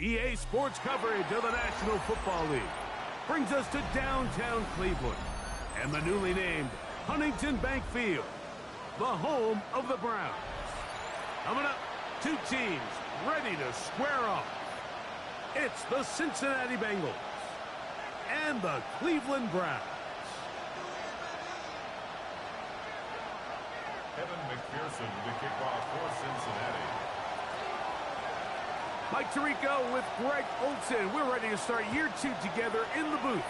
EA Sports coverage of the National Football League brings us to downtown Cleveland and the newly named Huntington Bank Field, the home of the Browns. Coming up, two teams ready to square off. It's the Cincinnati Bengals and the Cleveland Browns. Kevin McPherson to kick off for Cincinnati. Mike Tirico with Greg Olsen. We're ready to start year two together in the booth.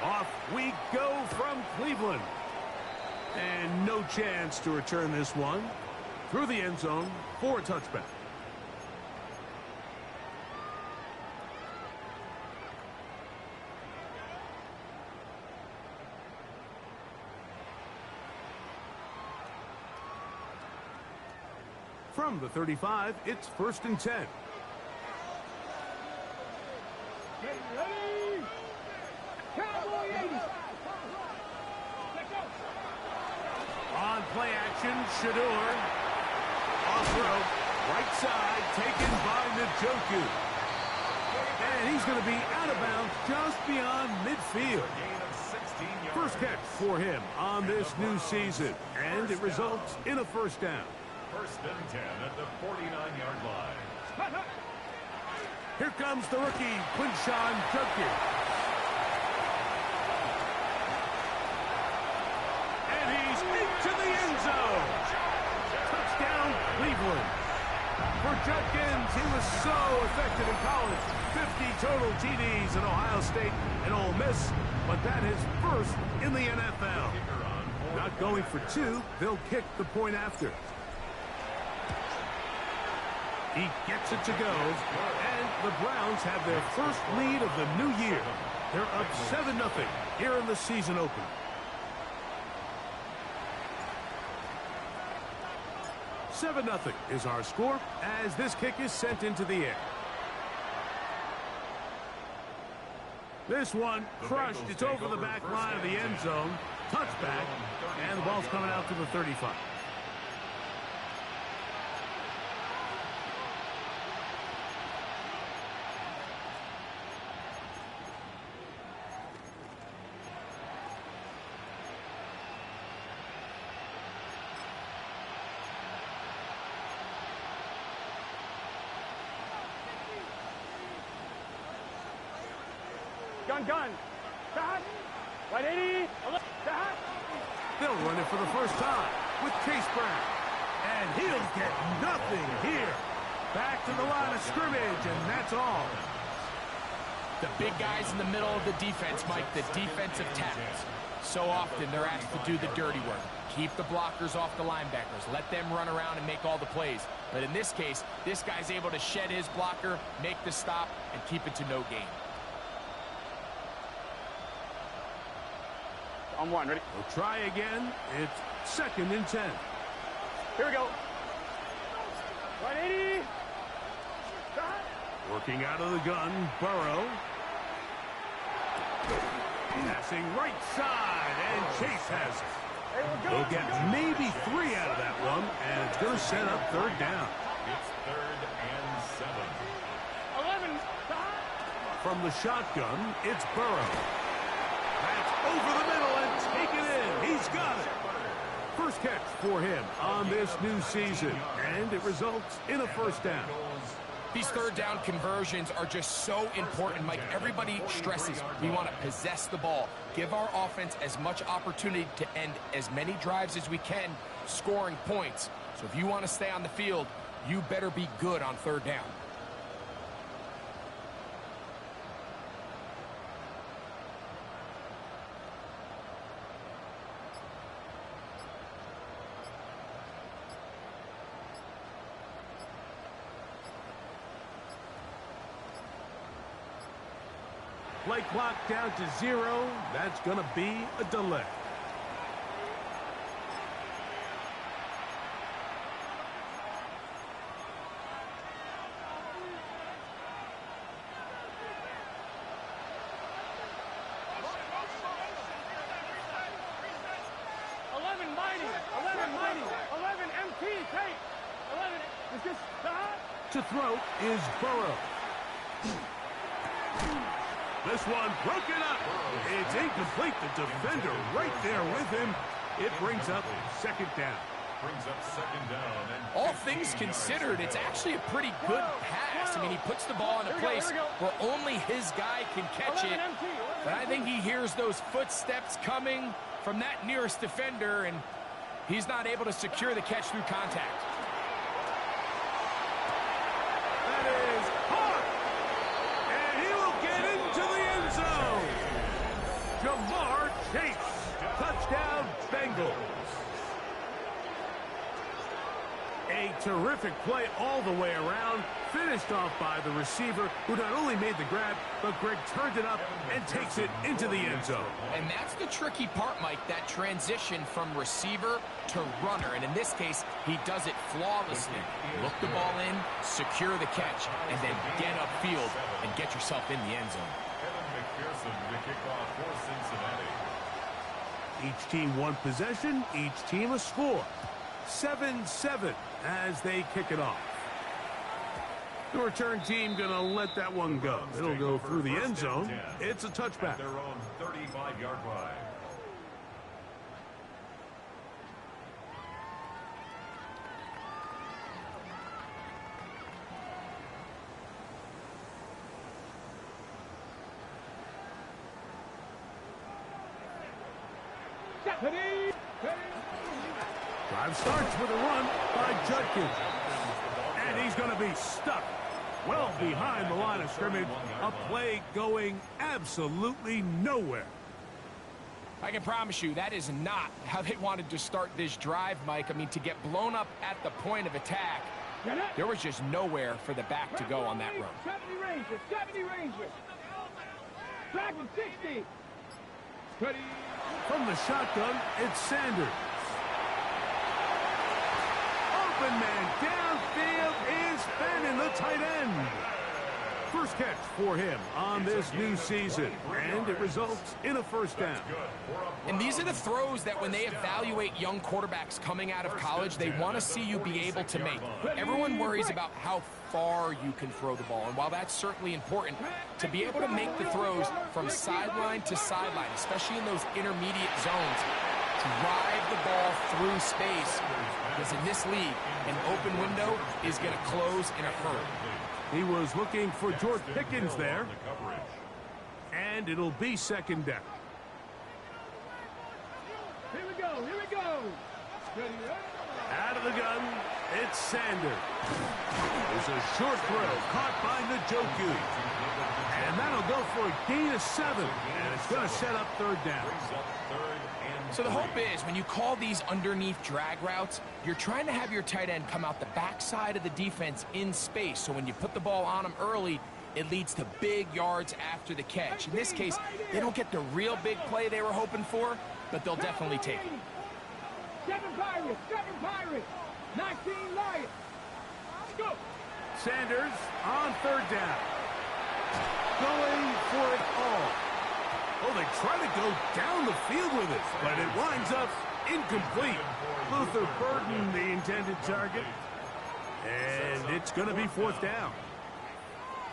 Off we go from Cleveland. And no chance to return this one. Through the end zone for a touchback. From the 35, it's 1st and 10. Get ready! Cowboy 80! On play action, Shador. Off rope, right side, taken by Njoku. And he's going to be out of bounds just beyond midfield. First catch for him on this new season, and it results in a first down. 1st and 10 at the 49-yard line. Here comes the rookie, Quinshawn Judkins. And he's into the end zone. Touchdown, Cleveland. For Judkins, he was so effective in college. 50 total TDs at Ohio State and Ole Miss, but that is first in the NFL. Not going for two, they'll kick the point after. He gets it to go, and the Browns have their first lead of the new year. They're up 7-0 here in the season opener. $7-0 is our score as this kick is sent into the air. This one crushed. It's over the back line of the end zone. Touchback, and the ball's coming out to the 35. Gun. Stop. 180. Stop. They'll run it for the first time with Chase Brown. And he'll get nothing here. Back to the line of scrimmage, and that's all. The big guys in the middle of the defense, Mike, the defensive tackles. So often they're asked to do the dirty work. Keep the blockers off the linebackers. Let them run around and make all the plays. But in this case, this guy's able to shed his blocker, make the stop, and keep it to no gain. On one, ready? We'll try again. It's 2nd and 10. Here we go. 180. Stop. Working out of the gun, Burrow. Passing right side, and Chase has it. Hey, They'll get maybe 3 out of that one, and it's going to set up 3rd down. It's 3rd and 7. 11. Stop. From the shotgun, it's Burrow. That's over the middle and taken in. He's got it. First catch for him on this new season, and it results in a first down. These 3rd down conversions are just so important, Mike. Everybody stresses we want to possess the ball, give our offense as much opportunity to end as many drives as we can, scoring points. So if you want to stay on the field, you better be good on 3rd down. Play clock down to 0. That's going to be a delay. To throw is Burrow. This one broken up. It's incomplete. The defender right there with him. It brings up second down. Brings up second down. And All things considered, it's actually a pretty good pass. I mean, he puts the ball in a place where only his guy can catch it. But I think he hears those footsteps coming from that nearest defender, and he's not able to secure the catch through contact. That is hard. And he will get into the end zone. Jamar Chase. Touchdown, Bengals. A terrific play all the way around, finished off by the receiver, who not only made the grab, but Greg turned it up and takes it into the end zone. And that's the tricky part, Mike, that transition from receiver to runner. And in this case, he does it flawlessly. Look the ball in, secure the catch, and then get upfield and get yourself in the end zone. Evan McPherson to kick off for Cincinnati. Each team one possession, each team a score. 7-7 as they kick it off. The return team going to let that one go. It'll go through the end zone. It's a touchback. At their own 35-yard line. Drive starts with a run by Judkins. And he's going to be stuck well behind the line of scrimmage. A play going absolutely nowhere. I can promise you that is not how they wanted to start this drive, Mike. I mean, to get blown up at the point of attack, there was just nowhere for the back to go on that run. 70 Rangers, 70 Rangers. Dragon 60. From the shotgun, it's Sanders. Open man downfield is Fannin, the tight end. First catch for him on this new season, and it results in a first down. And these are the throws that when they evaluate young quarterbacks coming out of college, they want to see you be able to make. Everyone worries about how far you can throw the ball, and while that's certainly important, to be able to make the throws from sideline to sideline, especially in those intermediate zones, drive the ball through space, because in this league, an open window is going to close in a hurry. He was looking for George Pickens there. And it'll be second down. Here we go, here we go. Out of the gun, it's Sanders. There's a short throw caught by Njoku. And that'll go for a gain of 7. And it's going to set up third down. So the hope is when you call these underneath drag routes, you're trying to have your tight end come out the backside of the defense in space. So when you put the ball on him early, it leads to big yards after the catch. In this case, they don't get the real big play they were hoping for, but they'll definitely take it. 7 Pirates, 7 Pirates, 19 Lions. Let's go. Sanders on third down. Going for it all. Oh, they try to go down the field with it, but it winds up incomplete. Luther Burden, the intended target. And it's going to be fourth down.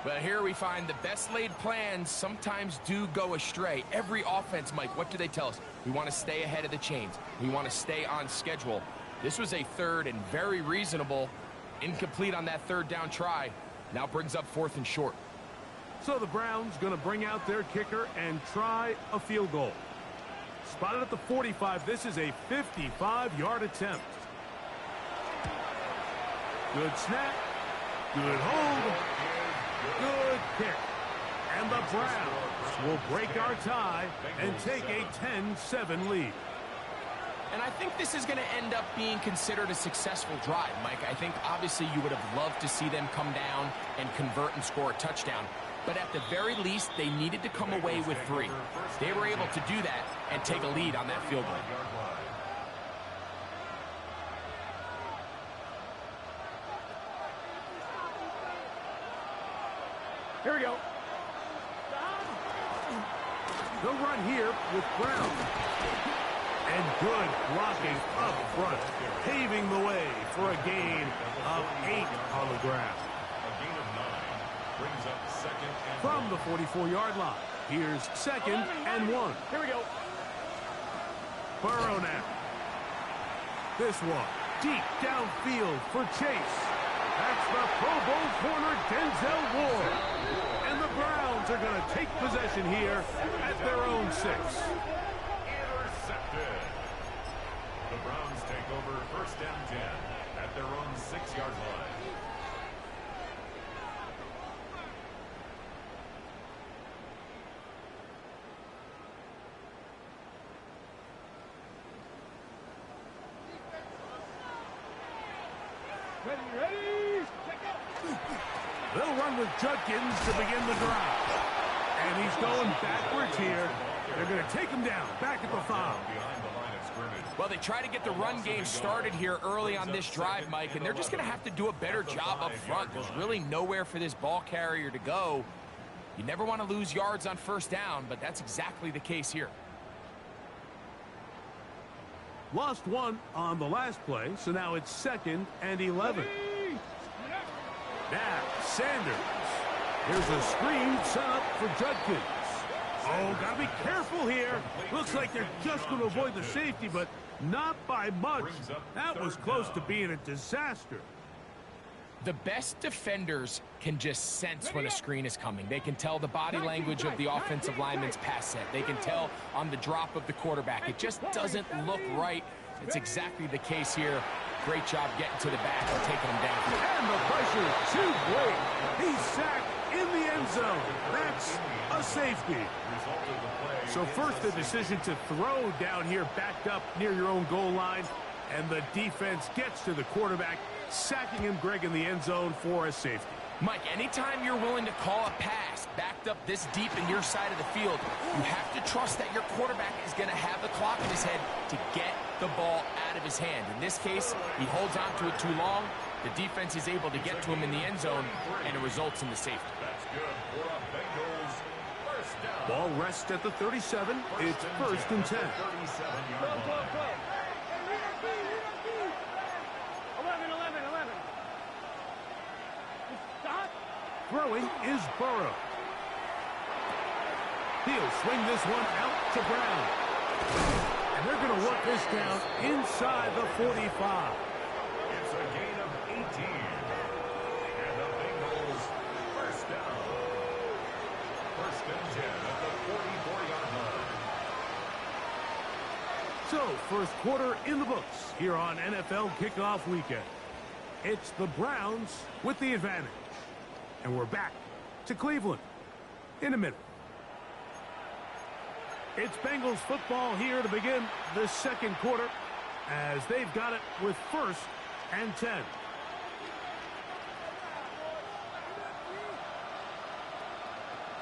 But here we find the best laid plans sometimes do go astray. Every offense, Mike, what do they tell us? We want to stay ahead of the chains. We want to stay on schedule. This was a third and very reasonable. Incomplete on that third down try. Now brings up fourth and short. So the Browns going to bring out their kicker and try a field goal. Spotted at the 45. This is a 55-yard attempt. Good snap. Good hold. Good kick. And the Browns will break our tie and take a 10-7 lead. And I think this is going to end up being considered a successful drive, Mike. I think obviously you would have loved to see them come down and convert and score a touchdown. But at the very least, they needed to come away with 3. They were able to do that and take a lead on that field goal. Here we go. The run here with Brown. And good blocking up front, paving the way for a gain of 8 on the ground. A gain of 9. Brings up second and From the 44-yard line, here's 2nd and 1. Here we go. Burrow now. This one, deep downfield for Chase. That's the Pro Bowl corner, Denzel Ward. And the Browns are going to take possession here at their own 6. intercepted. The Browns take over first down 10 at their own 6-yard line. Ready? They'll run with Judkins to begin the drive. And he's going backwards here. They're going to take him down, back at the 5. Behind the line of scrimmage. Well, they try to get the run game started here early on this drive, Mike, and they're just going to have to do a better job up front. There's really nowhere for this ball carrier to go. You never want to lose yards on first down, but that's exactly the case here. Lost one on the last play, so now it's 2nd and 11. Now, Sanders. Here's a screen set up for Judkins. Oh, got to be careful here. Looks like they're just going to avoid the safety, but not by much. That was close to being a disaster. The best defenders can just sense when a screen is coming. They can tell the body language of the offensive lineman's pass set. They can tell on the drop of the quarterback. It just doesn't look right. It's exactly the case here. Great job getting to the back and taking him down. And the pressure too great. He's sacked in the end zone. That's a safety. So first the decision to throw down here backed up near your own goal line. And the defense gets to the quarterback, sacking him, Greg, in the end zone for a safety. Mike, anytime you're willing to call a pass backed up this deep in your side of the field, you have to trust that your quarterback is going to have the clock in his head to get the ball out of his hand. In this case, he holds on to it too long. The defense is able to get to him in the end zone, and it results in the safety. That's good for a Bengals first down. Ball rests at the 37. It's 1st and 10. 37-yard line. 11. Stop. Throwing is Burrow. He'll swing this one out to Brown. And they're going to work this down inside the 45. It's a gain of 18. And the Bengals first down. First and 10 at the 44-yard line. So, first quarter in the books here on NFL Kickoff Weekend. It's the Browns with the advantage. And we're back to Cleveland in a minute. It's Bengals football here to begin the second quarter as they've got it with 1st and 10.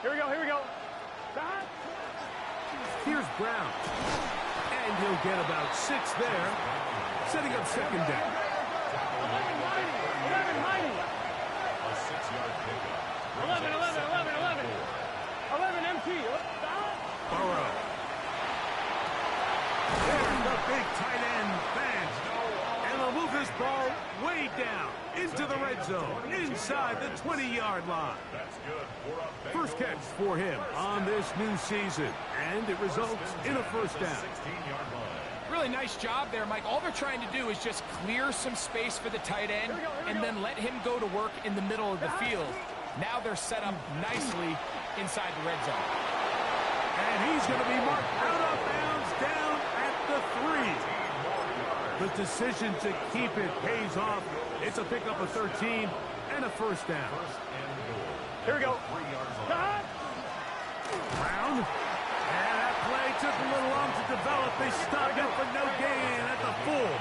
Here we go. Stop. Here's Brown. And he'll get about 6 there, setting up second down. 11 A 6-yard pickup. 11 empty. Stop. Burrow. There's the big tight end, Vance. And they'll move this ball way down into the red zone, inside the 20-yard line. That's good for a Bengals First catch for him on this new season, and it results in a first down. 16-yard line. Really nice job there, Mike. All they're trying to do is just clear some space for the tight end and then let him go to work in the middle of the field. Now they're set up nicely inside the red zone. And he's going to be marked out of bounds down at the 3. The decision to keep it pays off. It's a pickup of 13 and a first down. Here we go. 3 yards line. Stop. Brown. And that play took a little long to develop. They stopped it for no gain at the full.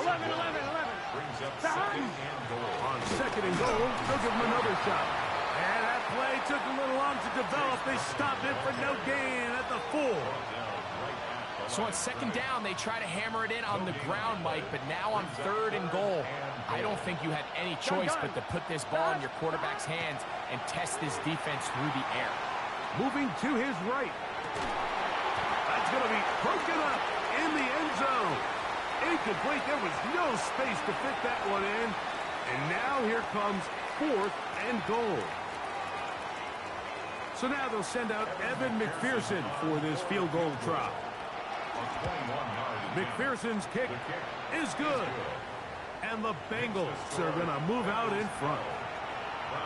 11. Brings up second and goal. On 2nd and goal, they'll give him another shot. And that play took a little long to develop. They stopped it for no gain at the full. So on 2nd down, they try to hammer it in on the ground, Mike, but now on 3rd and goal, I don't think you had any choice but to put this ball in your quarterback's hands and test this defense through the air. Moving to his right. That's going to be broken up in the end zone. Incomplete. There was no space to fit that one in. And now here comes 4th and goal. So now they'll send out Evan McPherson for this field goal try. McPherson's kick is good. And the Bengals are going to move out in front.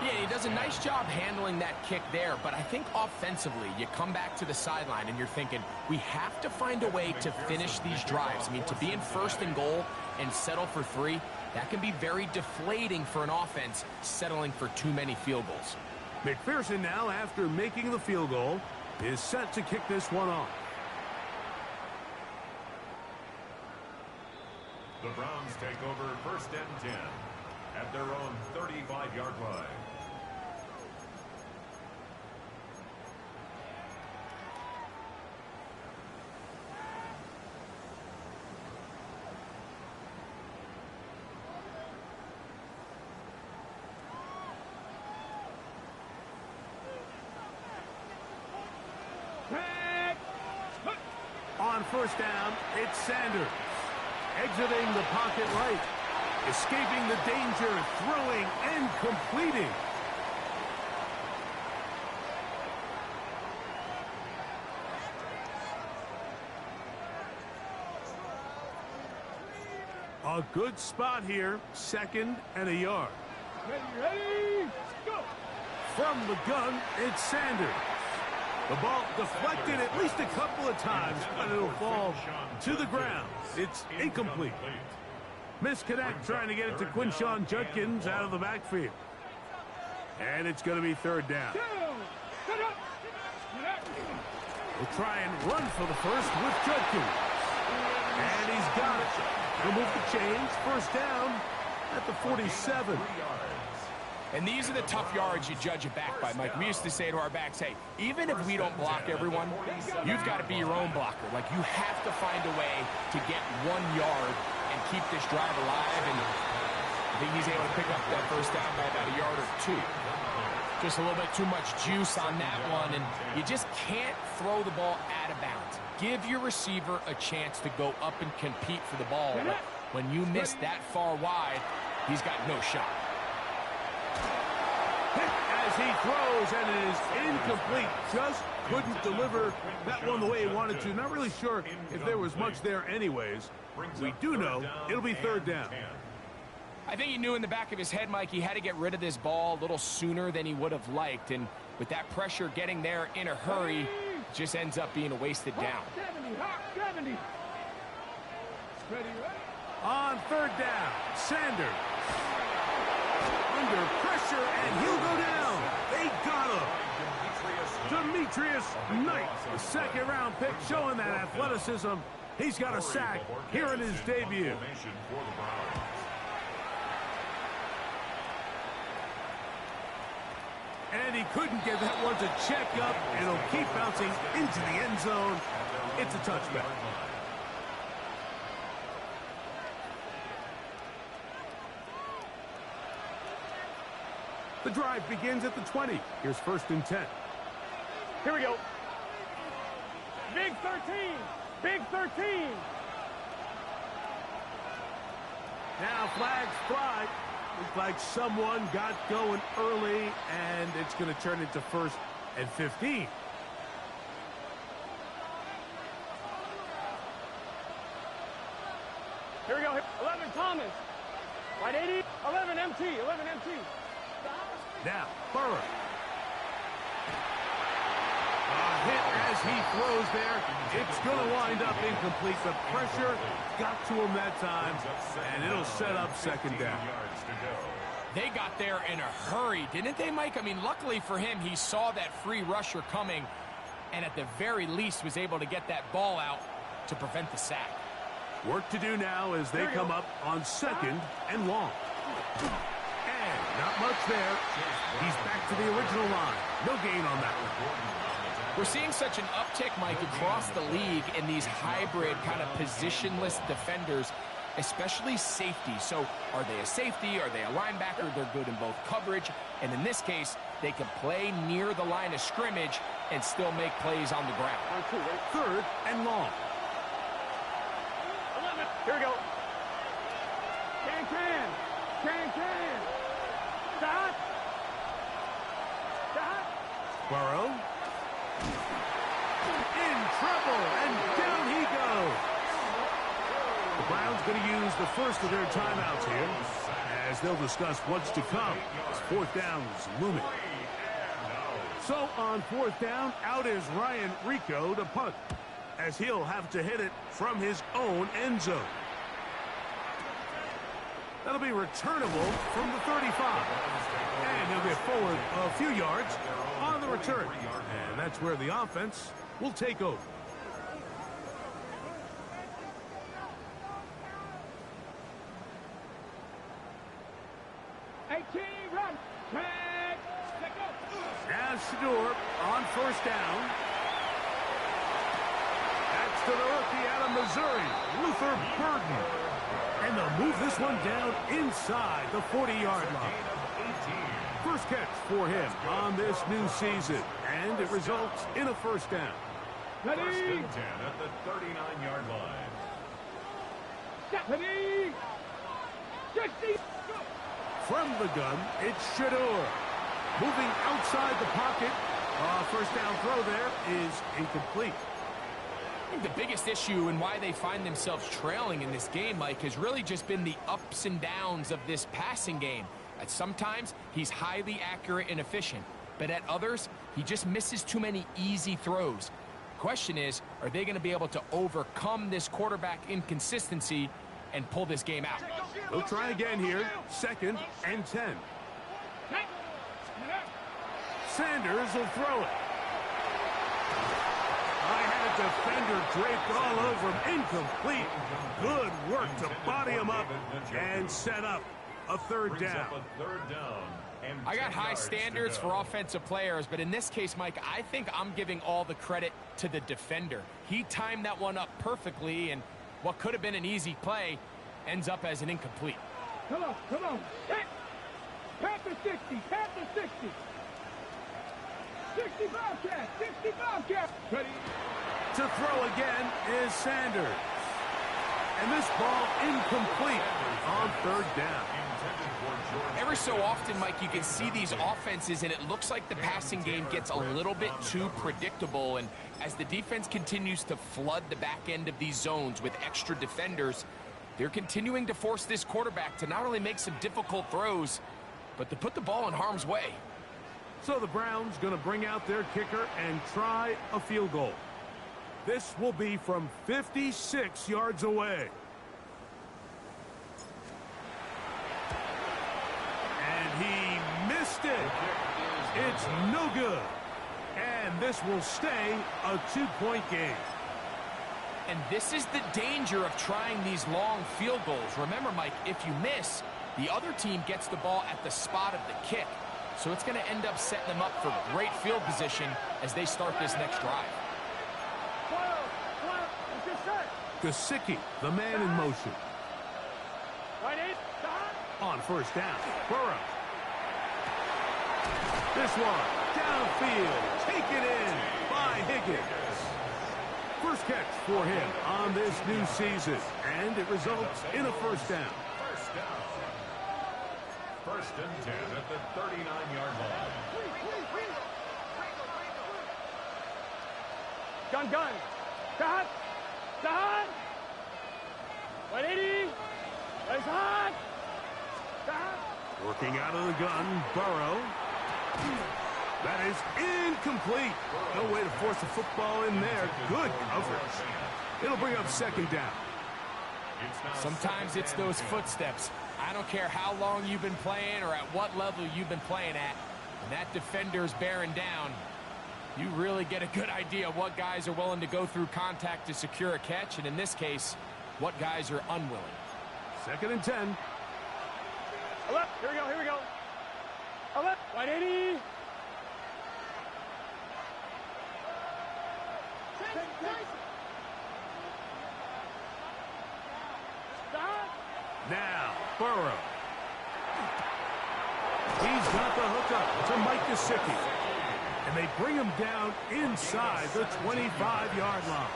Yeah, he does a nice job handling that kick there, but I think offensively, you come back to the sideline and you're thinking, we have to find a way to finish these drives. I mean, to be in 1st and goal and settle for 3, that can be very deflating for an offense settling for too many field goals. McPherson now, after making the field goal, is set to kick this one off. The Browns take over 1st and 10 at their own 35-yard line. On 1st down, it's Sanders. Exiting the pocket right. Escaping the danger, throwing and completing. A good spot here, 2nd and a yard. Ready, go! From the gun, it's Sanders. The ball deflected at least a couple of times, but it'll fall to the ground. It's incomplete. Misconnect trying to get it to Quinshon Judkins out of the backfield. And it's going to be 3rd down. We'll try and run for the first with Judkins. And he's got it. He'll move the chains. 1st down at the 47. And these are the tough yards you judge a back by, Mike. We used to say to our backs, hey, even if we don't block everyone, you've got to be your own blocker. Like, you have to find a way to get 1 yard and keep this drive alive. And I think he's able to pick up that 1st down by about a yard or 2. Just a little bit too much juice on that one, and you just can't throw the ball out of bounds. Give your receiver a chance to go up and compete for the ball. But when you miss that far wide, he's got no shot. As he throws, and it is incomplete. Just couldn't deliver that one the way he wanted to. Not really sure if there was much there anyways. We do know it'll be 3rd down. I think he knew in the back of his head, Mike, he had to get rid of this ball a little sooner than he would have liked. And with that pressure getting there in a hurry, it just ends up being a wasted down. 70. Ready. On 3rd down, Sanders. Under pressure, and he'll go down. They got him. Demetrius Knight, a 2nd-round pick, showing that athleticism. He's got a sack here in his debut. And he couldn't get that one to check up, and it'll keep bouncing into the end zone. It's a touchback. The drive begins at the 20. Here's 1st and 10. Here we go. Big 13. Big 13. Now flags fly. Looks like someone got going early, and it's going to turn into 1st and 15. Here we go. 11 Thomas. Right 80. 11 MT. 11 MT. Now, Burrow. A hit as he throws there. It's going to wind up incomplete. The pressure got to him that time, and it'll set up 2nd down. They got there in a hurry, didn't they, Mike? I mean, luckily for him, he saw that free rusher coming, and at the very least was able to get that ball out to prevent the sack. Work to do now as they come up on 2nd and long. And not much there. He's back to the original line. No gain on that one. We're seeing such an uptick, Mike, across the league in these hybrid kind of positionless defenders, especially safety. So are they a safety? Are they a linebacker? They're good in both coverage. And in this case, they can play near the line of scrimmage and still make plays on the ground. 3rd and long. 11. Here we go. Can. Burrow. In trouble, and down he goes. The Browns going to use the first of their timeouts here as they'll discuss what's to come as fourth down is looming. So on fourth down, out is Ryan Rico to punt, as he'll have to hit it from his own end zone. That'll be returnable from the 35. And he'll get forward a few yards on the return. And that's where the offense will take over. Run. Tag. Now Shador on first down. That's to the rookie out of Missouri, Luther Burden. And they'll move this one down inside the 40-yard line. First catch for him on this new season. And it results in a first down. First and 10 at the 39-yard line. Ready. 60. From the gun, it's Shador. Moving outside the pocket. First down throw there is incomplete. I think the biggest issue and why they find themselves trailing in this game, Mike, has really just been the ups and downs of this passing game. At sometimes, he's highly accurate and efficient, but at others, he just misses too many easy throws. Question is, are they going to be able to overcome this quarterback inconsistency and pull this game out? They'll try again here. Second and 10. Sanders will throw it. I had a defender draped all over him. Incomplete. Good work to body him up and set up a third down. I got high standards for offensive players, but in this case, Mike, I think I'm giving all the credit to the defender. He timed that one up perfectly, and what could have been an easy play ends up as an incomplete. Come on. Past the 60. Past the 60. 60 Bobcat. 60 Bobcat. Ready. To throw again is Sanders. And this ball incomplete on third down. Every so often, Mike, you can see these offenses, and it looks like the passing game gets a little bit too predictable. And as the defense continues to flood the back end of these zones with extra defenders, they're continuing to force this quarterback to not only make some difficult throws, but to put the ball in harm's way. So the Browns going to bring out their kicker and try a field goal. This will be from 56 yards away. And he missed it. It's no good. And this will stay a 2-point game. And this is the danger of trying these long field goals. Remember, Mike, if you miss, the other team gets the ball at the spot of the kick. So it's going to end up setting them up for great field position as they start this next drive. Gesicki, the man in motion. On first down, Burrow. This one, downfield, taken in by Higgins. First catch for him on this new season, and it results in a first down. First and 10 at the 39-yard line. Gun. Stop. 180. It's hot. Stop. Working out of the gun, Burrow. That is incomplete. No way to force the football in there. Good coverage. It'll bring up second down. Sometimes it's those footsteps. I don't care how long you've been playing or at what level you've been playing at. When that defender's bearing down, you really get a good idea of what guys are willing to go through contact to secure a catch, and in this case, what guys are unwilling. Second and 10. Here we go. 180. Now, Burrow. He's got the hookup to Mike Gesicki. And they bring him down inside the 25-yard line.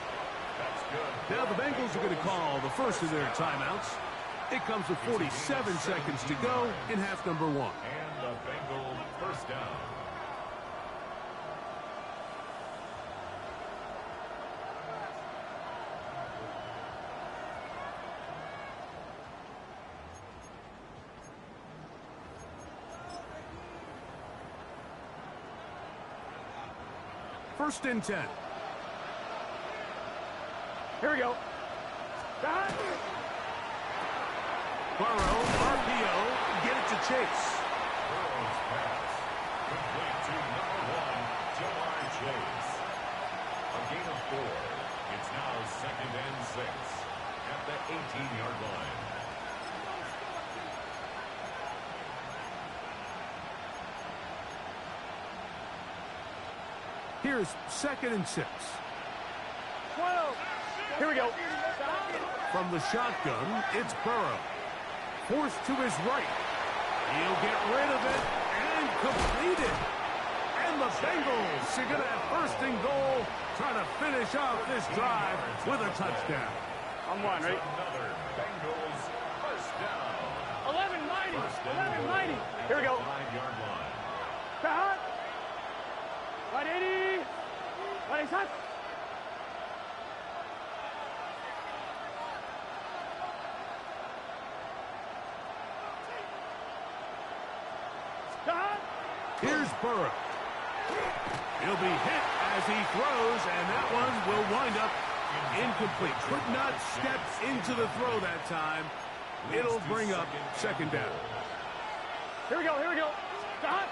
Now the Bengals are going to call the first of their timeouts. It comes with 47 seconds to go in half number one. And the Bengals first down. First and 10. Here we go. Burrow, RPO, get it to Chase. Burrow's pass. Complete to number 1, Jamar Chase. A gain of 4. It's now 2nd and 6 at the 18-yard line. Here's 2nd and 6. 12. Here we go. From the shotgun, it's Burrow. Forced to his right. He'll get rid of it and complete it. And the Bengals are going to have first and goal, trying to finish off this drive with a touchdown. On one, right? Another Bengals first down. 11 mighty. First and 11 goal mighty. at Here we the go. 5-yard line. Cut. 180. 180. Here's Burrow. He'll be hit as he throws, and that one will wind up incomplete. Could not step into the throw that time. It'll bring up second down. Here we go. Here we go. Cut.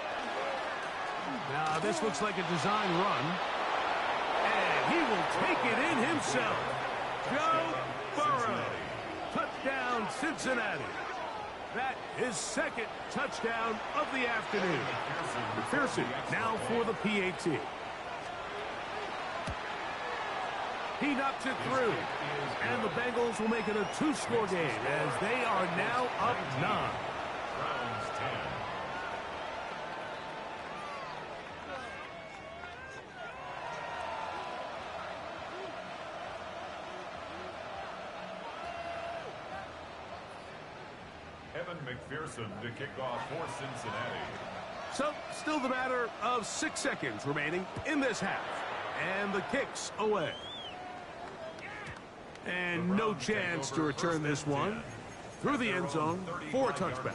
Now, this looks like a design run. And he will take it in himself. Joe Burrow. Touchdown, Cincinnati. That is second touchdown of the afternoon. McPherson now for the PAT. He knocks it through. And the Bengals will make it a 2-score game as they are now up 9. Browns 10. Evan McPherson to kick off for Cincinnati. So, still the matter of 6 seconds remaining in this half. And the kick's away. And no chance to return this one. Through the end zone for a touchback.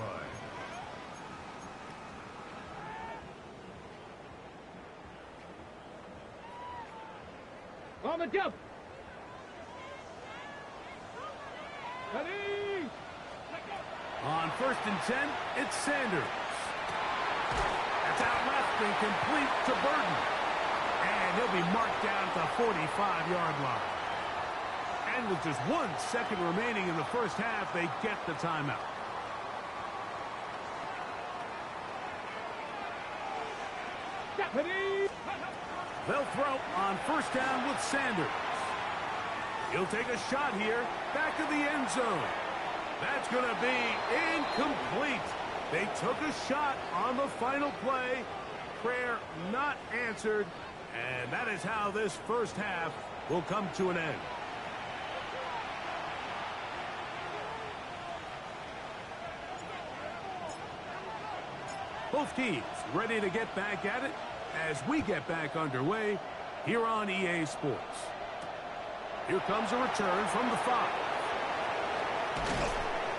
On the jump. Ready. On first and 10, it's Sanders. That's out left and complete to Burton. And he'll be marked down at the 45-yard line. And with just 1 second remaining in the first half, they get the timeout. Ready. They'll throw on first down with Sanders. He'll take a shot here, back of the end zone. That's going to be incomplete. They took a shot on the final play. Prayer not answered. And that is how this first half will come to an end. Both teams ready to get back at it as we get back underway here on EA Sports. Here comes a return from the 5.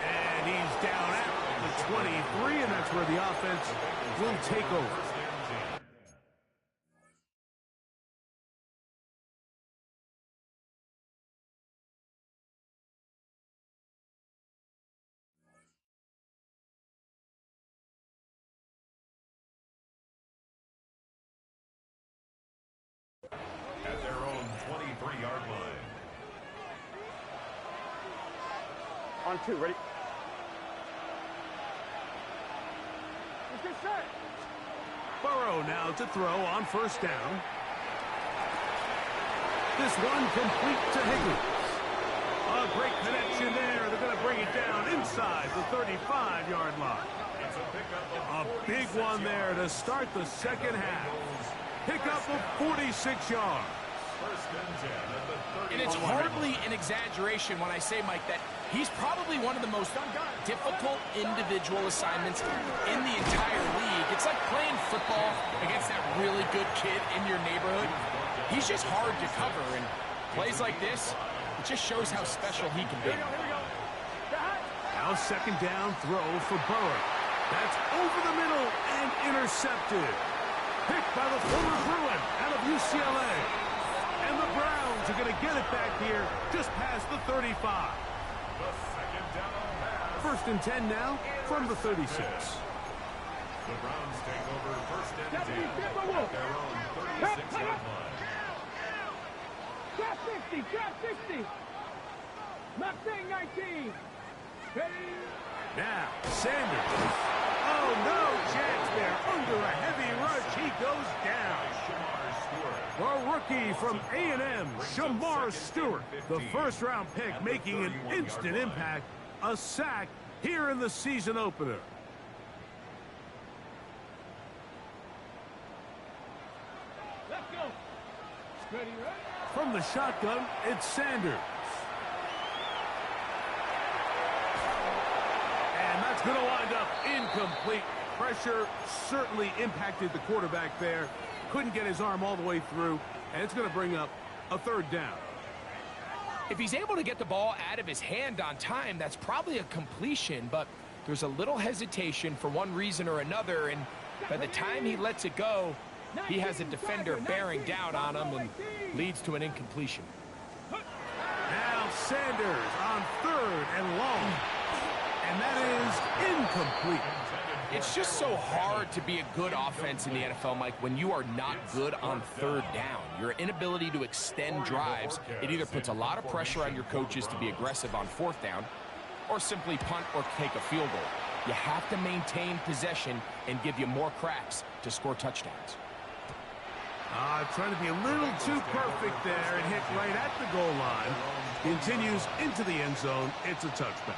And he's down at the 23, and that's where the offense will take over. At their own 23-yard line. On 2. Ready. Let's get set. Burrow now to throw on first down. This one complete to Higgins. A great connection there. They're going to bring it down inside the 35-yard line. It's a pickup of A big one there to start the second half. Pickup of 46 yards. First and 10 at the 30. And it's hardly an exaggeration when I say, Mike, that he's probably one of the most difficult individual assignments in the entire league. It's like playing football against that really good kid in your neighborhood. He's just hard to cover, and plays like this, it just shows how special he can be. Now second down throw for Burrow. That's over the middle and intercepted. Picked by the former Bruin out of UCLA. And the Browns are going to get it back here just past the 35. The second down pass. First and 10 now from the 36. The Browns take over first and 10 at their own 36-yard line. Drop 60, drop 60. Mustang 19. Ready? Now, Sanders. Oh, no chance there. Under a heavy rush, he goes down. The rookie from A&M, Shamar Stewart, the first-round pick, making an instant impact, a sack here in the season opener. Let's go. Ready, right? From the shotgun, it's Sanders. And that's going to wind up incomplete. Pressure certainly impacted the quarterback there. Couldn't get his arm all the way through, and it's going to bring up a third down. If he's able to get the ball out of his hand on time, that's probably a completion, but there's a little hesitation for one reason or another, and by the time he lets it go, he has a defender bearing down on him and leads to an incompletion. Now Sanders on third and long, and that is incomplete. It's just so hard to be a good offense in the NFL, Mike, when you are not good on third down. Your inability to extend drives, it either puts a lot of pressure on your coaches to be aggressive on fourth down or simply punt or take a field goal. You have to maintain possession and give you more cracks to score touchdowns. Trying to be a little too perfect there and hit right at the goal line. Continues into the end zone. It's a touchback.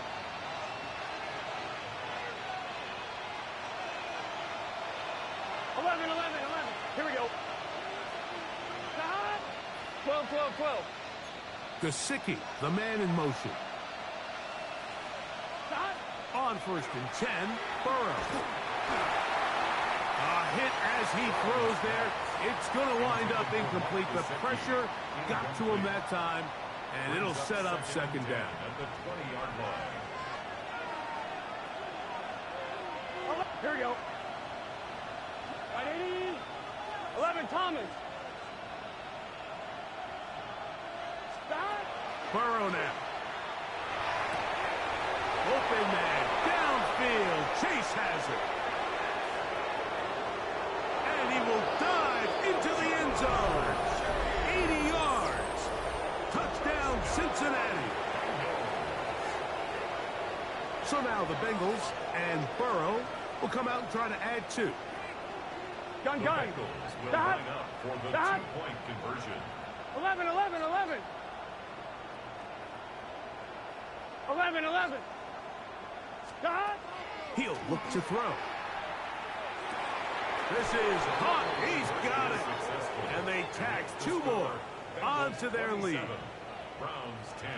Here we go. 12. Gesicki, the man in motion. On first and 10, Burrow. A hit as he throws there. It's going to wind up incomplete. The pressure got to him that time, and it'll set up second down. At the 20-yard line. Here we go. 11, Thomas. Stop. Burrow now. Open man, downfield. Chase has it. And he will dive into the end zone. 80 yards. Touchdown, Cincinnati. So now the Bengals and Burrow will come out and try to add two. Gun. The Bengals will line up for the two-point conversion. 11. 11. Stop. He'll look to throw. This is hot. He's got it. And they tax two more onto their lead. Browns 10.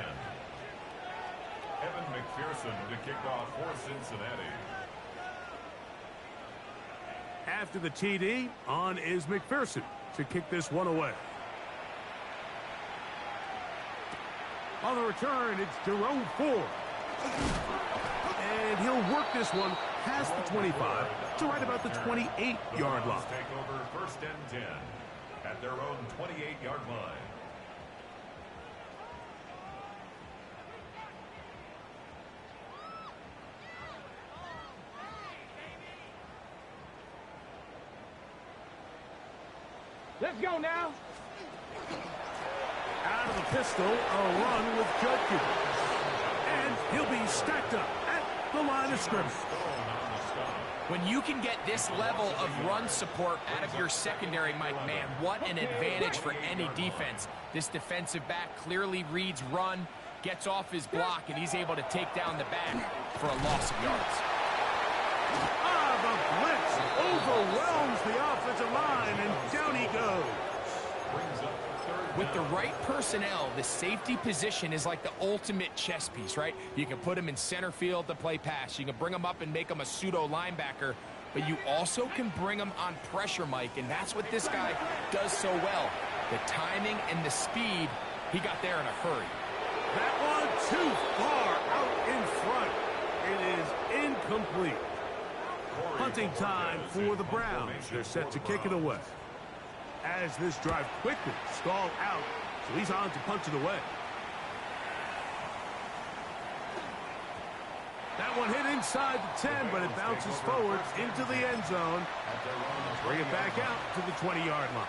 Evan McPherson to kick off for Cincinnati. After the TD, on is McPherson to kick this one away. On the return, it's Jerome Ford. And he'll work this one past the 25 to right about the 28-yard line. Take over first and 10 at their own 28-yard line. Let's go now. Out of the pistol, a run with Judkins. And he'll be stacked up at the line of scrimmage. When you can get this level of run support out of your secondary, Mike, man, what an advantage for any defense. This defensive back clearly reads run, gets off his block, and he's able to take down the back for a loss of yards. The blitz overwhelms the offensive line, and down he goes. With the right personnel, the safety position is like the ultimate chess piece, right? You can put him in center field to play pass. You can bring him up and make him a pseudo linebacker, but you also can bring him on pressure, Mike, and that's what this guy does so well. The timing and the speed, he got there in a hurry. That one too far out in front. It is incomplete. Punt Punting time for the Browns. They're set to kick it away. As this drive quickly stalled out, so he's on to punch it away. That one hit inside the 10, but it bounces forward into the end zone. Bring it back out to the 20-yard line.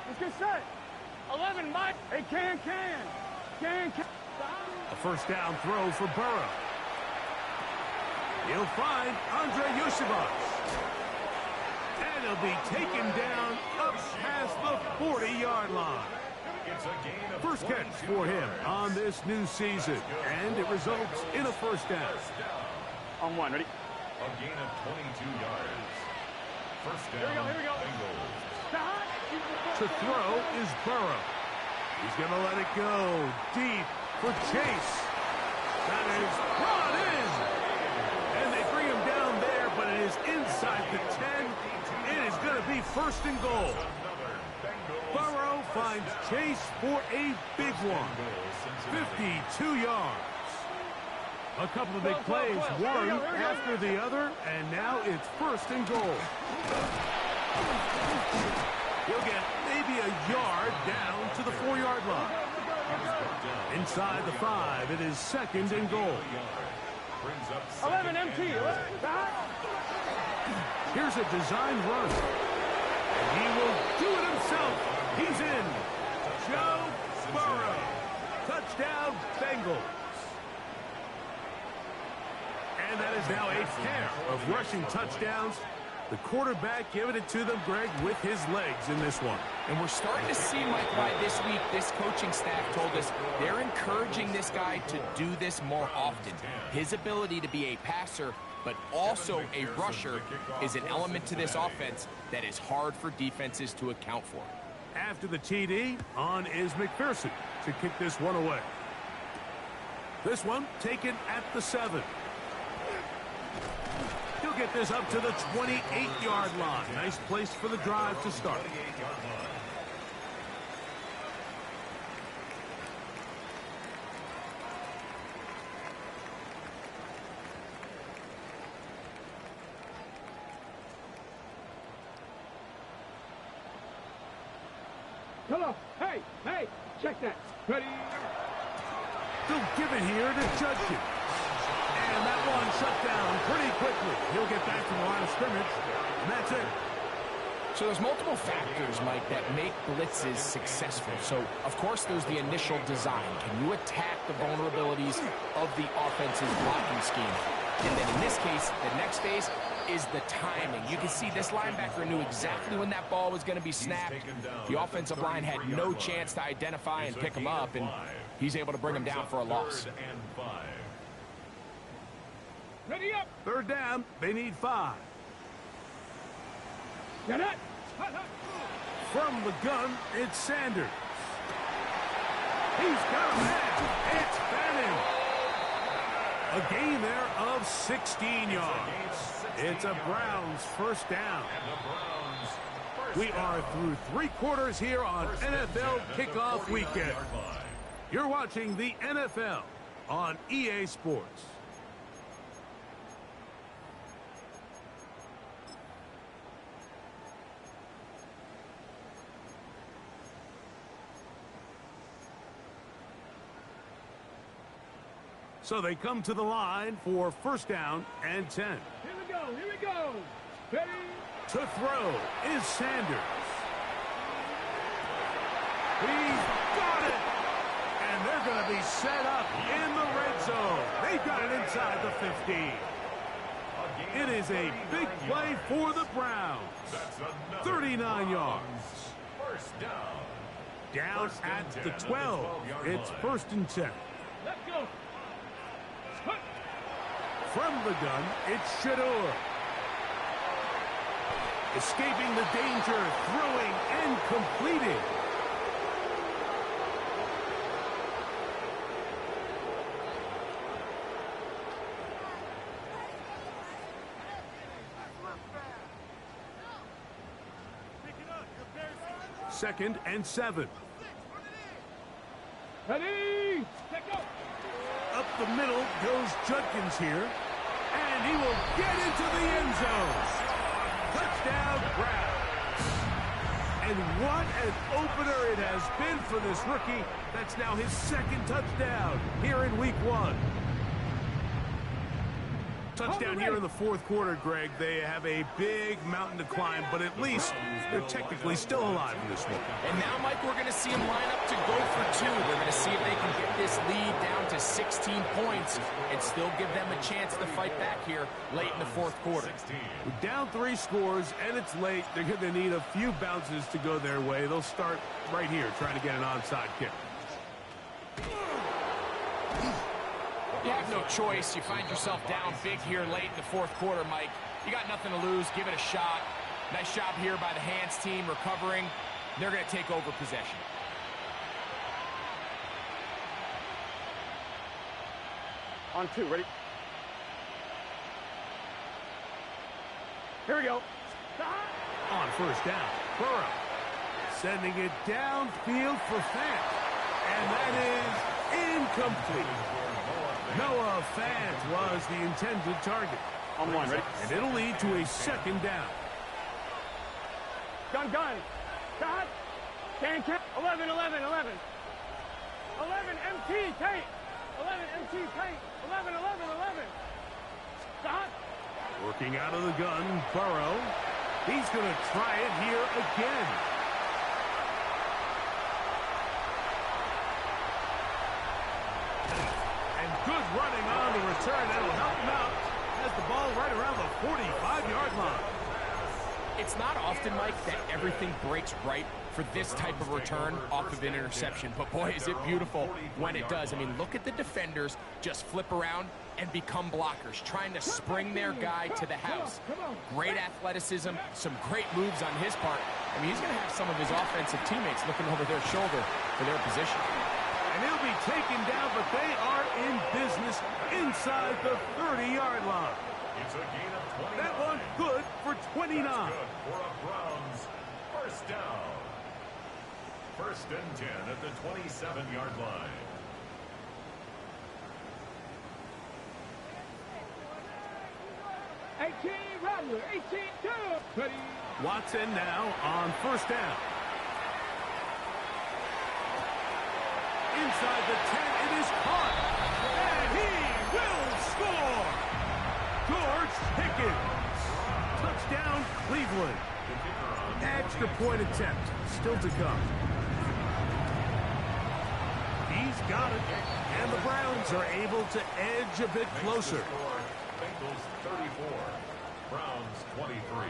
Let's get set. 11, Mike. Hey, can. A first down throw for Burrow. He'll find Andre Yushavas. And he'll be taken down up past the 40-yard line. First catch for him on this new season. And it results in a first down. On one, ready? A gain of 22 yards. First down, Here we go. Bengals. To throw is Burrow. He's going to let it go deep for Chase. That is brought in. And they bring him down there, but it is inside the 10. It is going to be first and goal. Burrow finds Chase for a big one. 52 yards. A couple of big plays, one after the other, and now it's first and goal. He'll get maybe a yard down to the 4-yard line. Inside the 5, it is second and goal. 11 MT. Here's a design run. And he will do it himself. He's in. Joe Burrow. Touchdown, Bengals. And that is now a pair of rushing touchdowns. The quarterback giving it to them, Greg, with his legs in this one. And we're starting to see, Mike, why this week this coaching staff told us they're encouraging this guy to do this more often. His ability to be a passer, but also a rusher, is an element to this offense that is hard for defenses to account for. After the TD, on is McPherson to kick this one away. This one taken at the 7. He'll get this up to the 28-yard line. Nice place for the drive to start. Hello. Hey, check that. Ready? They'll give it here to Judkins. And that one shut down pretty quickly. He'll get back to the line of scrimmage, and that's it. So there's multiple factors, Mike, that make blitzes successful. So, of course, there's the initial design. Can you attack the vulnerabilities of the offense's blocking scheme? And then in this case, the next phase is the timing. You can see this linebacker knew exactly when that ball was going to be snapped. The offensive line had no chance to identify and pick him up, and he's able to bring him down for a loss. Ready up. Third down, they need 5. Get it. From the gun, it's Sanders. He's got a man. It's Bannon. A gain there of 16 yards. It's a Browns first down. We are through 3 quarters here on NFL Kickoff Weekend. You're watching the NFL on EA Sports. So they come to the line for first down and 10. Here we go. Ready? To throw is Sanders. He's got it. And they're going to be set up in the red zone. They've got it inside the 15. It is a big play for the Browns. 39 yards. Down at the 12. It's first and 10. Let's go. From the gun, it's Shador. Escaping the danger, throwing and completing. Second and 7. Ready? the middle goes Judkins here. And he will get into the end zone. Touchdown, Browns. And what an opener it has been for this rookie. That's now his second touchdown here in week 1. Touchdown here in the fourth quarter, Greg. They have a big mountain to climb, but at least they're technically still alive in this one. And now, Mike, we're going to see them line up to go for 2. They're going to see if they can get this lead down to 16 points and still give them a chance to fight back here late in the fourth quarter. We're down 3 scores, and it's late. They're going to need a few bounces to go their way. They'll start right here trying to get an onside kick. You have no choice. You find yourself down big here late in the fourth quarter, Mike. You got nothing to lose. Give it a shot. Nice job here by the hands team recovering. They're going to take over possession. On 2, ready? Here we go. On first down, Burrow sending it downfield for Fant. And that is incomplete. Noah Fant was the intended target. On 1, ready? And it'll lead to a second down. Gun. Shot. Can. 11. 11 MT, tank. 11 MT, tank. 11. Shot. Working out of the gun, Burrow. He's going to try it here again. And good running on the return. That'll help him out. Has the ball right around the 45-yard line. It's not often, Mike, that everything breaks right for this type of return off of an interception. But, boy, is it beautiful when it does. I mean, look at the defenders just flip around and become blockers, trying to spring their guy to the house. Great athleticism, some great moves on his part. I mean, he's going to have some of his offensive teammates looking over their shoulder for their position. And he'll be taken down, but they are in business inside the 30-yard line. It's a gain of 29. That one good for 29. Good for a Browns first down. 1st and 10 at the 27-yard line. Rattler, 18-2. Watson now on first down. Inside the 10, it is caught. And he will score. George Pickens. Touchdown, Cleveland. Extra point attempt still to come. He's got it. And the Browns are able to edge a bit closer. Bengals 34, Browns 23.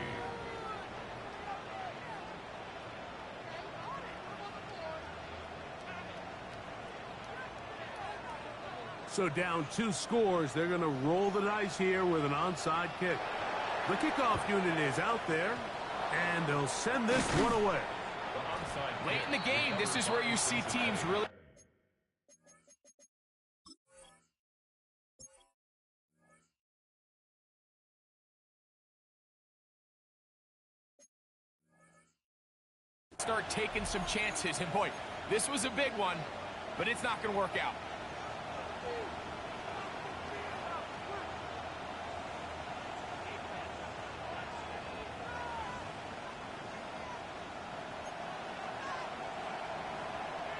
So down 2 scores, they're going to roll the dice here with an onside kick. The kickoff unit is out there, and they'll send this one away. Late in the game, this is where you see teams really start taking some chances. And boy, this was a big one, but it's not going to work out.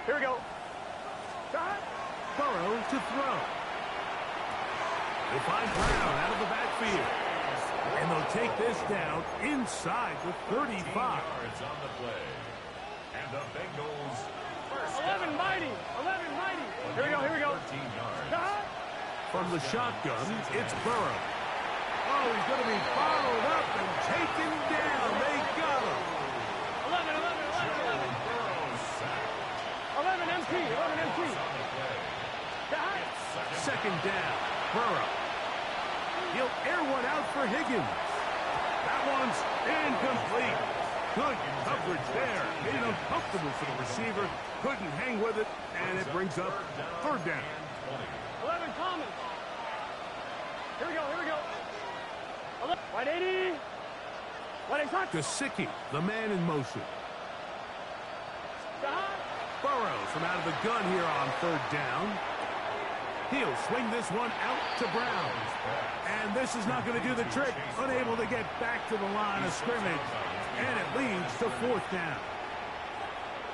Here we go. Shot. Burrow to throw. They find Brown out of the backfield. And they'll take this down inside the 35. Yards on the play. And the Bengals first 11 down. mighty. Here we go. 13 yards. Shot. From the shotgun, it's Burrow. Oh, he's going to be followed up and taken down. They got him. 11. Burrow sacked. 11 MT. On the play. Shot. Second down, Burrow. He'll air one out for Higgins. That one's incomplete. Good coverage there. Made it uncomfortable for the receiver. Couldn't hang with it, and it brings up third down. 11 Common. Here we go. 180. 180. Gesicki, the man in motion. Shot. Burrow from out of the gun here on third down. He'll swing this one out to Brown. And this is not going to do the trick. Unable to get back to the line of scrimmage. And it leads to 4th down.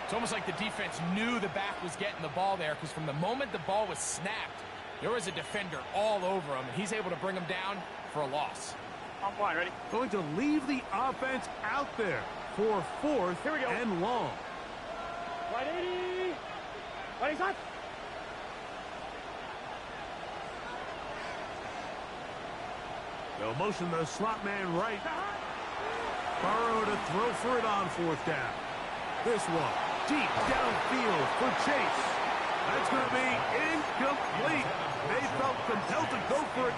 It's almost like the defense knew the back was getting the ball there, because from the moment the ball was snapped, there was a defender all over him, and he's able to bring him down for a loss. I'm fine, ready? Going to leave the offense out there for 4th and long. Right 80. Ready, son? They'll motion the slot man right. Burrow to throw for it on 4th down. This one deep downfield for Chase. That's going to be incomplete. They felt compelled to go for it.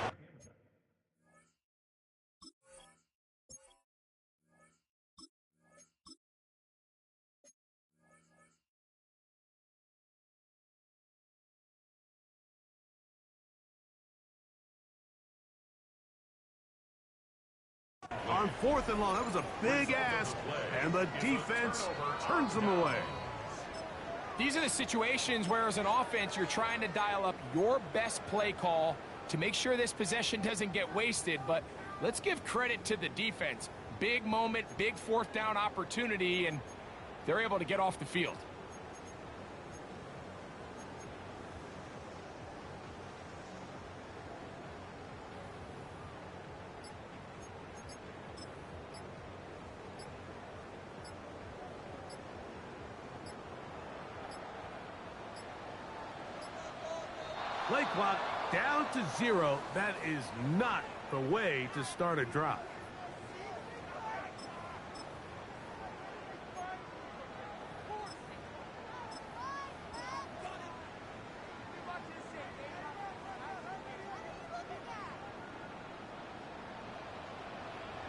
On 4th and long, that was a big ask, and the defense turns them away. These are the situations where, as an offense, you're trying to dial up your best play call to make sure this possession doesn't get wasted. But let's give credit to the defense. Big moment, big 4th down opportunity, and they're able to get off the field. Play clock down to 0. That is not the way to start a drive.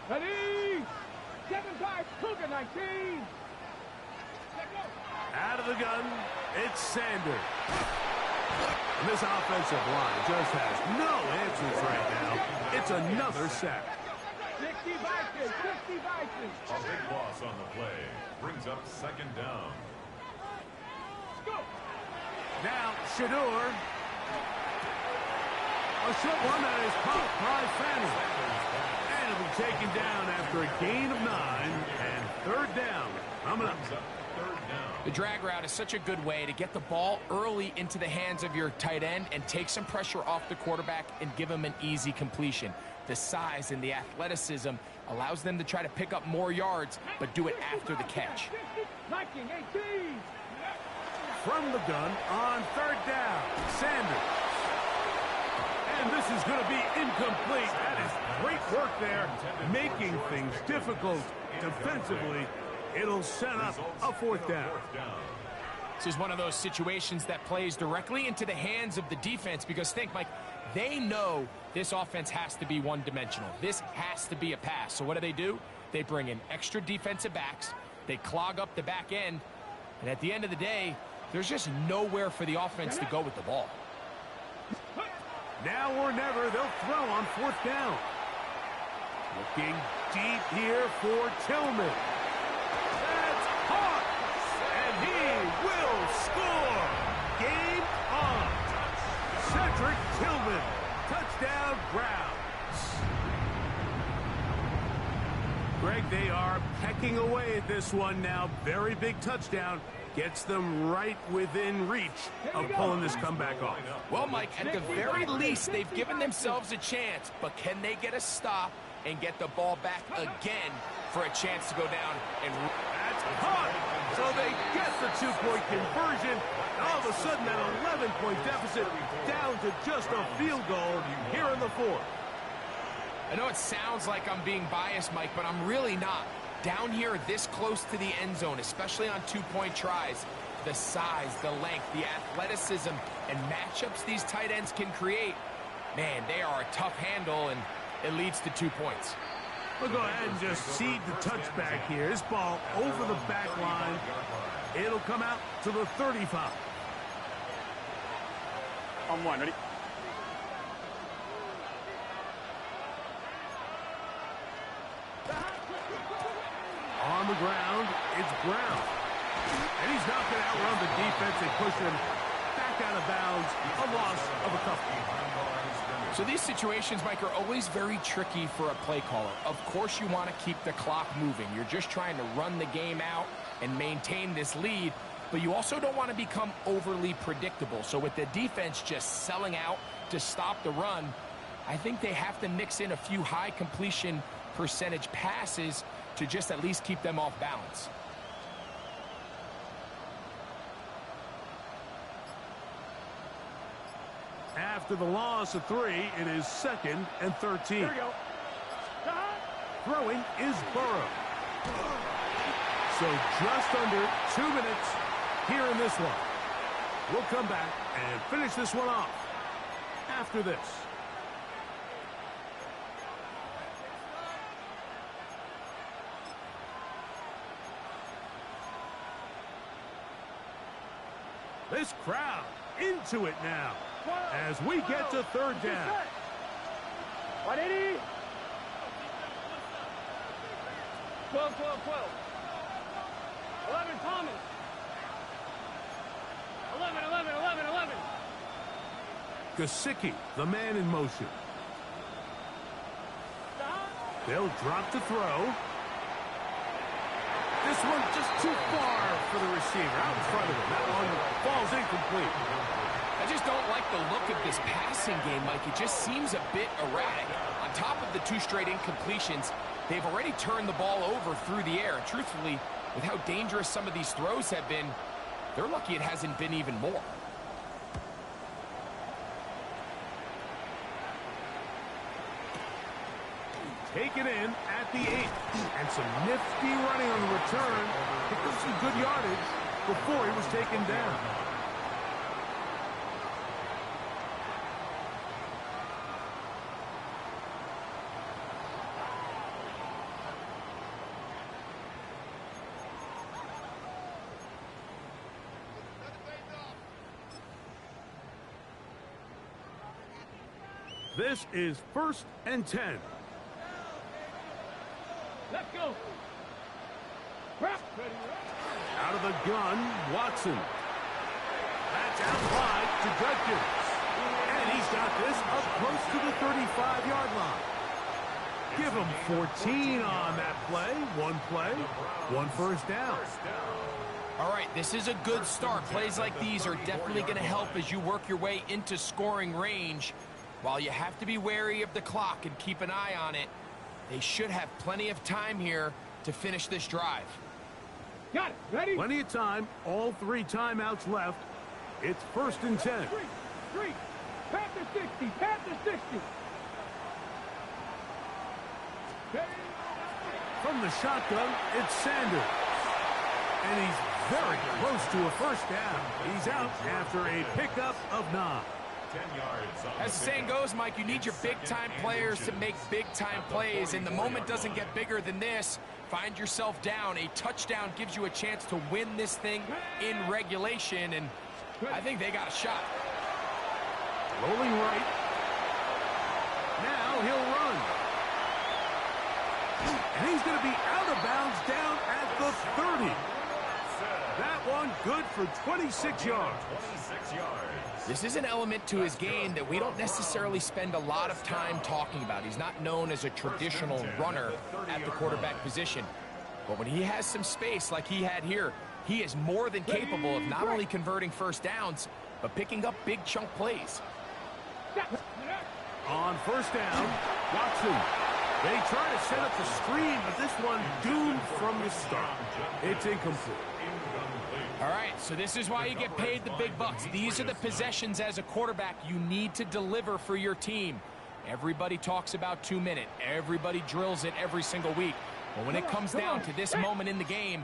Ready? 7-5, Cougar 19. Out of the gun, it's Sanders. And this offensive line just has no answers right now. It's another sack. 60 Vikings, 60 Vikings. A big loss on the play. Brings up 2nd down. Go. Now, Shador. A short one that is caught by Fanning. And it'll be taken down after a gain of 9 and 3rd down. Coming up. The drag route is such a good way to get the ball early into the hands of your tight end and take some pressure off the quarterback and give him an easy completion. The size and the athleticism allows them to try to pick up more yards, but do it after the catch. Viking 18. From the gun on 3rd down, Sanders. And this is going to be incomplete. That is great work there, making things difficult defensively. It'll set up a 4th down. This is one of those situations that plays directly into the hands of the defense, because think, Mike, they know this offense has to be one-dimensional. This has to be a pass. So what do? They bring in extra defensive backs. They clog up the back end. And at the end of the day, there's just nowhere for the offense to go with the ball. Now or never, they'll throw on 4th down. Looking deep here for Tillman. And he will score. Game on. Cedric Tillman. Touchdown, Browns. Greg, they are pecking away at this one now. Very big touchdown. Gets them right within reach of pulling this comeback off. Well, Mike, at the very least, they've given themselves a chance. But can they get a stop and get the ball back again for a chance to go down and... That's caught. So they get the 2-point conversion. All of a sudden, that 11-point deficit down to just a field goal here in the 4th. I know it sounds like I'm being biased, Mike, but I'm really not. Down here this close to the end zone, especially on 2-point tries, the size, the length, the athleticism, and matchups these tight ends can create, man, they are a tough handle, and it leads to 2 points. We'll go ahead and just seed the touchback here. This ball over the back line. It'll come out to the 35. On 1, ready? On the ground, it's Brown. And he's not going to outrun the defense and push him back knocked out of bounds, a loss of a couple. So these situations, Mike, are always very tricky for a play caller. Of course you want to keep the clock moving. You're just trying to run the game out and maintain this lead, but you also don't want to become overly predictable. So with the defense just selling out to stop the run, I think they have to mix in a few high completion percentage passes to just at least keep them off balance. After the loss of 3, it is 2nd and 13. Here we go. Throwing is Burrow. So just under 2 minutes here in this one. We'll come back and finish this one off after this. This crowd into it now as we get to 3rd down. 180. 12, 12, 12. 11, Thomas. 11, 11, 11, 11. Gesicki, the man in motion. They'll drop to throw. This one just too far for the receiver. Out in front of him. That one falls incomplete. I just don't like the look of this passing game, Mike. It just seems a bit erratic. On top of the 2 straight incompletions, they've already turned the ball over through the air. And truthfully, with how dangerous some of these throws have been, they're lucky it hasn't been even more. Taken in at the 8. And some nifty running on the return. Picked up some good yardage before he was taken down. This is 1st and 10. Let's go. Out of the gun, Watson. That's out wide to Judkins. And he's got this up close to the 35-yard line. Give him 14 on that play. 1 first down. All right, this is a good start. Plays like these are definitely going to help as you work your way into scoring range. While you have to be wary of the clock and keep an eye on it, they should have plenty of time here to finish this drive. Got it. Ready? Plenty of time. All 3 timeouts left. It's 1st and 10. 3. Panther 60. Panther 60. From the shotgun, it's Sanders. And he's very close to a first down. He's out after a pickup of 9. 10 yards. As the saying goes, Mike, you need your big-time players to make big-time plays, and the moment doesn't get bigger than this. Find yourself down. A touchdown gives you a chance to win this thing in regulation, and I think they got a shot. Rolling right. Now he'll run. And he's going to be out of bounds down at the 30. That one good for 26 yards. 26 yards. This is an element to his game that we don't necessarily spend a lot of time talking about. He's not known as a traditional runner at the quarterback position. But when he has some space like he had here, he is more than capable of not only converting first downs, but picking up big chunk plays. On first down, Watson. They try to set up the screen, but this one doomed from the start. It's incomplete. All right, so this is why you get paid the big bucks. These are the possessions as a quarterback you need to deliver for your team. Everybody talks about 2 minutes. Everybody drills it every single week. But when it comes down to this moment in the game,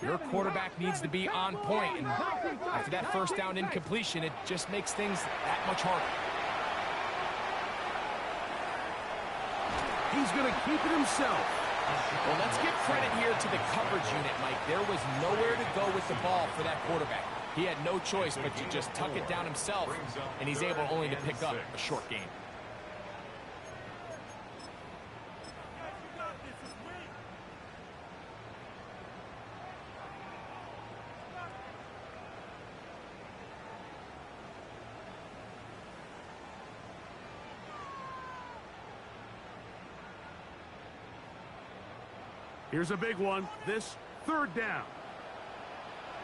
your quarterback needs to be on point. And after that first down incompletion, it just makes things that much harder. He's going to keep it himself. Well, let's give credit here to the coverage unit, Mike. There was nowhere to go with the ball for that quarterback. He had no choice but to just tuck it down himself, and he's able only to pick up a short gain. Here's a big one. This third down.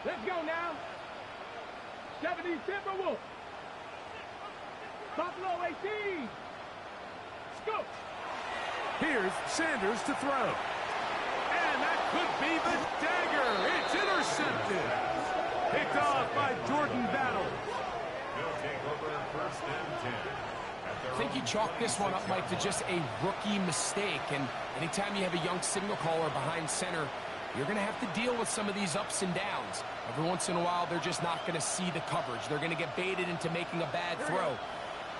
Let's go now. 70 Timberwolves. Buffalo 18. Scoop. Here's Sanders to throw. And that could be the dagger. It's intercepted. Picked off by Jordan Battle. He'll take over first and 10. I think you chalk this one up, Mike, to just a rookie mistake. And anytime you have a young signal caller behind center, you're going to have to deal with some of these ups and downs. Every once in a while, they're just not going to see the coverage. They're going to get baited into making a bad throw.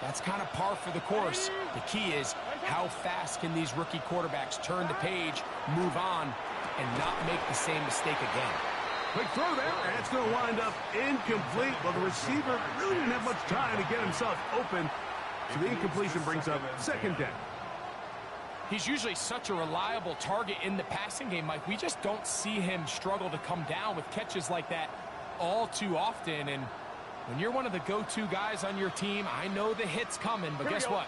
That's kind of par for the course. The key is how fast can these rookie quarterbacks turn the page, move on, and not make the same mistake again. Quick throw there, and it's going to wind up incomplete. Well, the receiver really didn't have much time to get himself open. So the incompletion brings up second down. He's usually such a reliable target in the passing game, Mike. We just don't see him struggle to come down with catches like that all too often. And when you're one of the go-to guys on your team, I know the hit's coming, but guess what?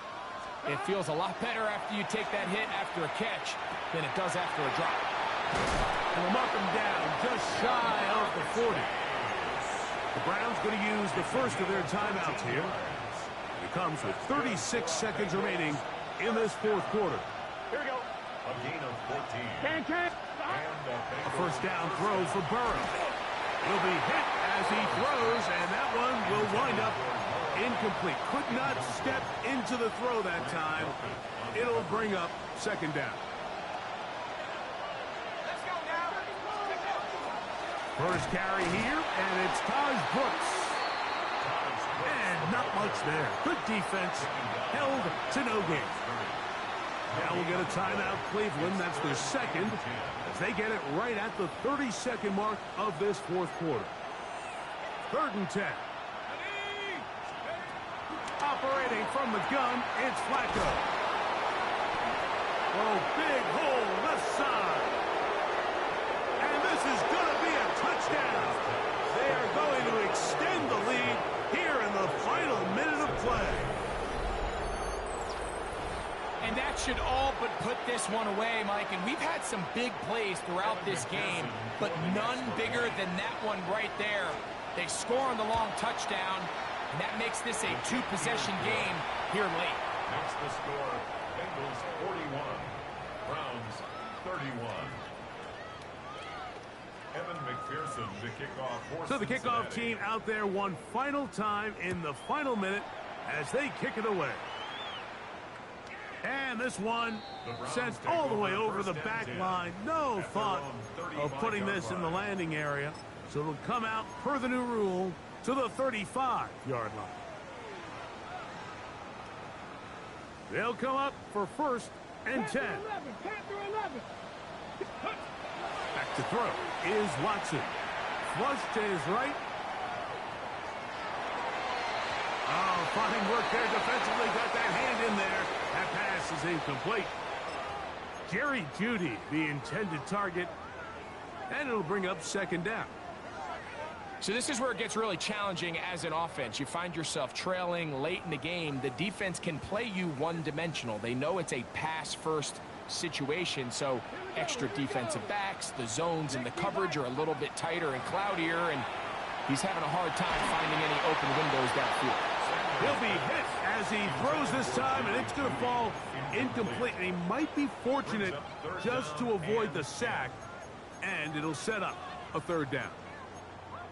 It feels a lot better after you take that hit after a catch than it does after a drop. And we'll mark him down just shy of the 40. The Browns going to use the first of their timeouts here. It comes with 36 seconds remaining in this fourth quarter. Here we go. A gain of 14. Can. A first down throw for Burrow. He'll be hit as he throws, and that one will wind up incomplete. Could not step into the throw that time. It'll bring up second down. Let's go now. First carry here, and it's Taj Brooks. And not much there. Good defense. Held to no gain. Now we'll get a timeout, Cleveland. That's their second, as they get it right at the 30-second mark of this fourth quarter. Third and 10. Operating from the gun, it's Flacco. Oh, big hole left side. And this is going to be a touchdown. They are going to extend the lead here in the final minute of play. And that should all but put this one away, Mike. And we've had some big plays throughout this game, but none bigger than that one right there. They score on the long touchdown, and that makes this a two-possession game here late. Makes the score Bengals 41, Browns 31. Evan McPherson, the kickoff. So the kickoff team out there one final time in the final minute as they kick it away. And this one sent all the way over the back line. No thought of putting this in the landing area. So it'll come out, per the new rule, to the 35-yard line. They'll come up for first and 10. Back to throw is Watson. Flush to his right. Oh, fine work there defensively. Got that hand in there. That pass is incomplete. Jerry Jeudy, the intended target. And it'll bring up second down. So this is where it gets really challenging as an offense. You find yourself trailing late in the game. The defense can play you one-dimensional. They know it's a pass-first situation, so extra defensive backs, the zones and the coverage are a little bit tighter and cloudier, and he's having a hard time finding any open windows downfield. He'll be hit as he throws this time, and it's going to fall incomplete. And he might be fortunate just to avoid the sack, and it'll set up a third down.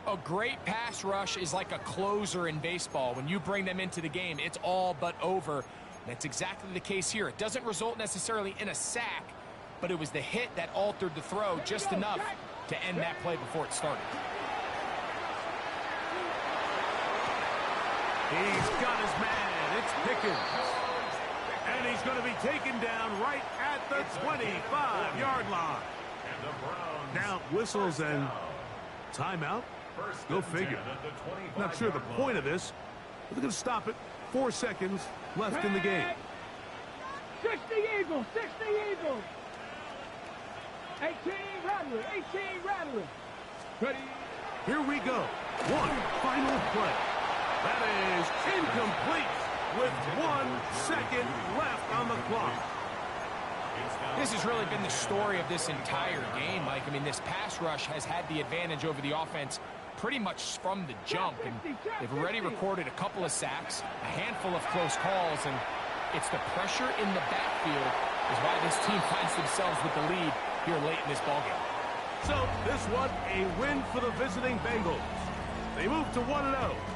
A great pass rush is like a closer in baseball. When you bring them into the game, it's all but over. That's exactly the case here. It doesn't result necessarily in a sack, but it was the hit that altered the throw just enough to end that play before it started. He's got his man. It's Pickens. And he's going to be taken down right at the 25-yard line. Now whistles and timeout. Go figure. Not sure the point of this, but they're going to stop it. 4 seconds left in the game. 60 Eagles, 60 Eagles. 18 Rattlers, 18 Rattlers. Ready? Here we go. One final play. That is incomplete with 1 second left on the clock. This has really been the story of this entire game, Mike. I mean, this pass rush has had the advantage over the offense pretty much from the jump. And they've already recorded a couple of sacks, a handful of close calls, and it's the pressure in the backfield is why this team finds themselves with the lead here late in this ballgame. So this one, a win for the visiting Bengals. They move to 1-0.